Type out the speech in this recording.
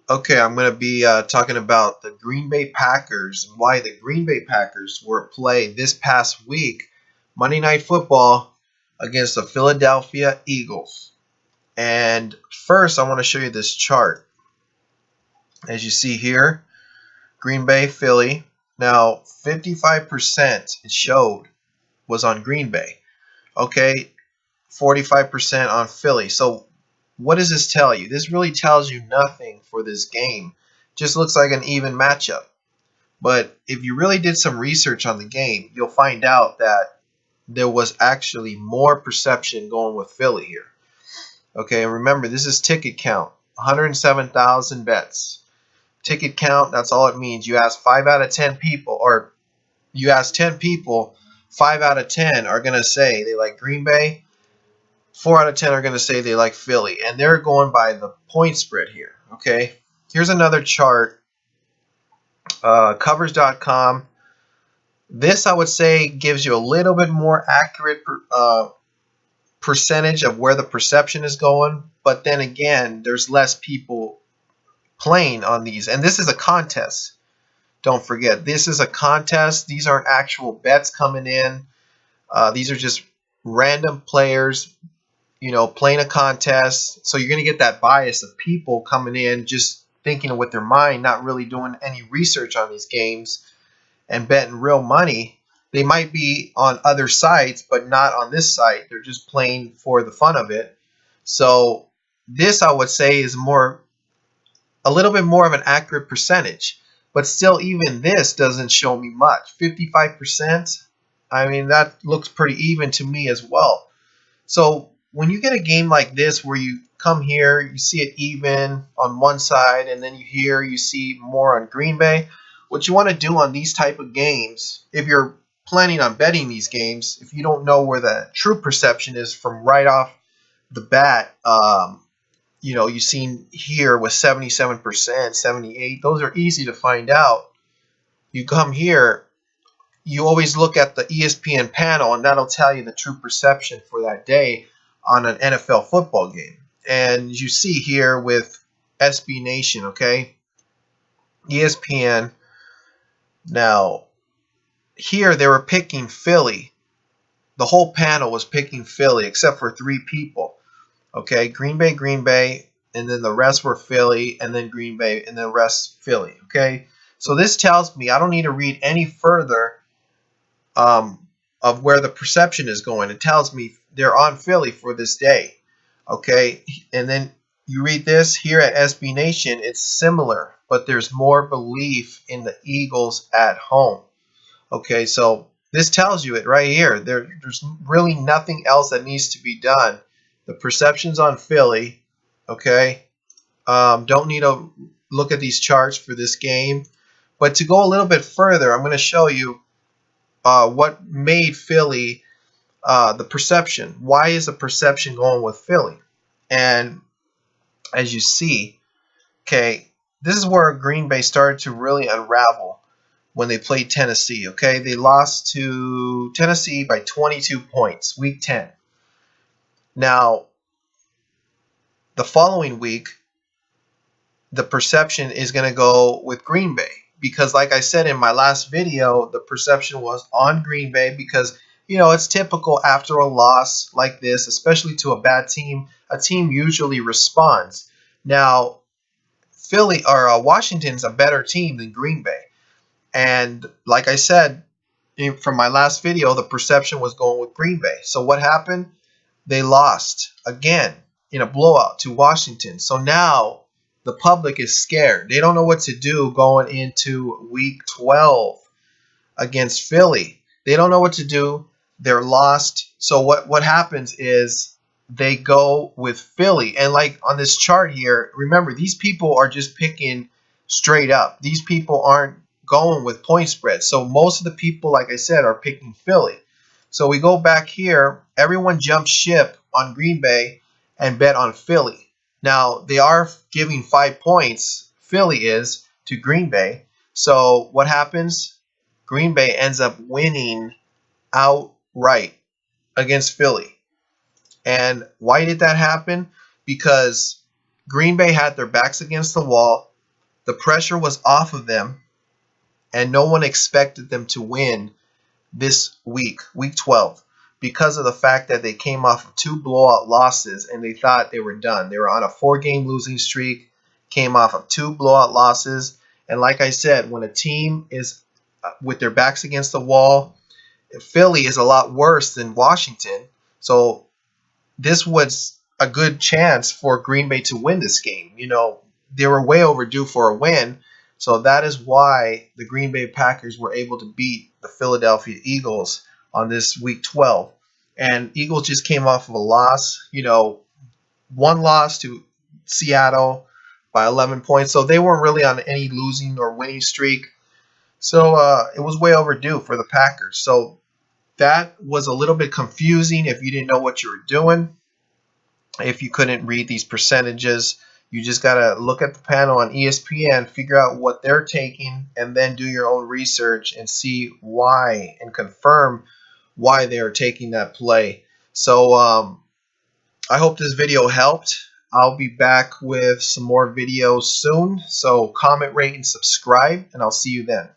Okay, I'm going to be talking about the Green Bay Packers and why the Green Bay Packers were at play this past week, Monday Night Football, against the Philadelphia Eagles. And first, I want to show you this chart. As you see here, Green Bay, Philly. Now, 55% it showed was on Green Bay. Okay, 45% on Philly. So what does this tell you? This really tells you nothing for this game. Just looks like an even matchup. But if you really did some research on the game, you'll find out that there was actually more perception going with Philly here. Okay, and remember, this is ticket count. 107,000 bets. Ticket count, that's all it means. You ask 5 out of 10 people, or you ask 10 people, 5 out of 10 are going to say they like Green Bay. 4 out of 10 are going to say they like Philly, and they're going by the point spread here. Okay, here's another chart. Covers.com. This, I would say, gives you a little bit more accurate percentage of where the perception is going, but then again, there's less people playing on these, and this is a contest. Don't forget, this is a contest. These aren't actual bets coming in. These are just random players, playing a contest. So you're going to get that bias of people coming in just thinking with their mind, not really doing any research on these games and betting real money. They might be on other sites, but not on this site. They're just playing for the fun of it. So this, I would say, is a little bit more of an accurate percentage. But still, even this doesn't show me much. 55%, I mean, that looks pretty even to me as well. So when you get a game like this where you come here, you see it even on one side, and then you see more on Green Bay, what you want to do on these type of games, if you're planning on betting these games, if you don't know where the true perception is from right off the bat, you've seen here with 77%, 78%, those are easy to find out. You come here, you always look at the ESPN panel, and that'll tell you the true perception for that day on an NFL football game. And you see here with SB Nation, okay, ESPN. Now, here they were picking Philly. The whole panel was picking Philly except for 3 people. Okay, Green Bay, and then the rest were Philly, and then Green Bay, and the rest Philly. Okay, so this tells me I don't need to read any further of where the perception is going. It tells me they're on Philly for this day. Okay, and then you read this here at SB Nation, it's similar, but there's more belief in the Eagles at home. Okay, so this tells you it right here. There's really nothing else that needs to be done. The perception's on Philly. Okay, don't need to look at these charts for this game. But to go a little bit further, I'm going to show you what made Philly the perception. Why is the perception going with Philly? And as you see, okay, this is where Green Bay started to really unravel when they played Tennessee. Okay, they lost to Tennessee by 22 points, week 10. Now, the following week, the perception is going to go with Green Bay because, like I said in my last video, the perception was on Green Bay because, it's typical after a loss like this, especially to a bad team, a team usually responds. Now, Philly or Washington's a better team than Green Bay. And like I said from my last video, the perception was going with Green Bay. So what happened? They lost again in a blowout to Washington. So now the public is scared. They don't know what to do going into week 12 against Philly. They don't know what to do. They're lost. So what happens is they go with Philly. And like on this chart here, remember, these people are just picking straight up. These people aren't going with point spread. So most of the people, like I said, are picking Philly. So we go back here. Everyone jumps ship on Green Bay and bet on Philly. Now, they are giving 5 points, Philly is, to Green Bay. So what happens? Green Bay ends up winning outright against Philly. And why did that happen? Because Green Bay had their backs against the wall. The pressure was off of them, and no one expected them to win this week, week 12, because of the fact that they came off of 2 blowout losses and they thought they were done. They were on a 4-game losing streak, came off of 2 blowout losses. And like I said, when a team is with their backs against the wall, Philly is a lot worse than Washington. So this was a good chance for Green Bay to win this game. You know, they were way overdue for a win. So that is why the Green Bay Packers were able to beat the Philadelphia Eagles on this week 12. And Eagles just came off of a loss, you know, one loss to Seattle by 11 points. So they weren't really on any losing or winning streak. So it was way overdue for the Packers. So that was a little bit confusing if you didn't know what you were doing. If you couldn't read these percentages, you just got to look at the panel on ESPN, figure out what they're taking, and then do your own research and see why and confirm why they are taking that play. So I hope this video helped. I'll be back with some more videos soon. So comment, rate, and subscribe, and I'll see you then.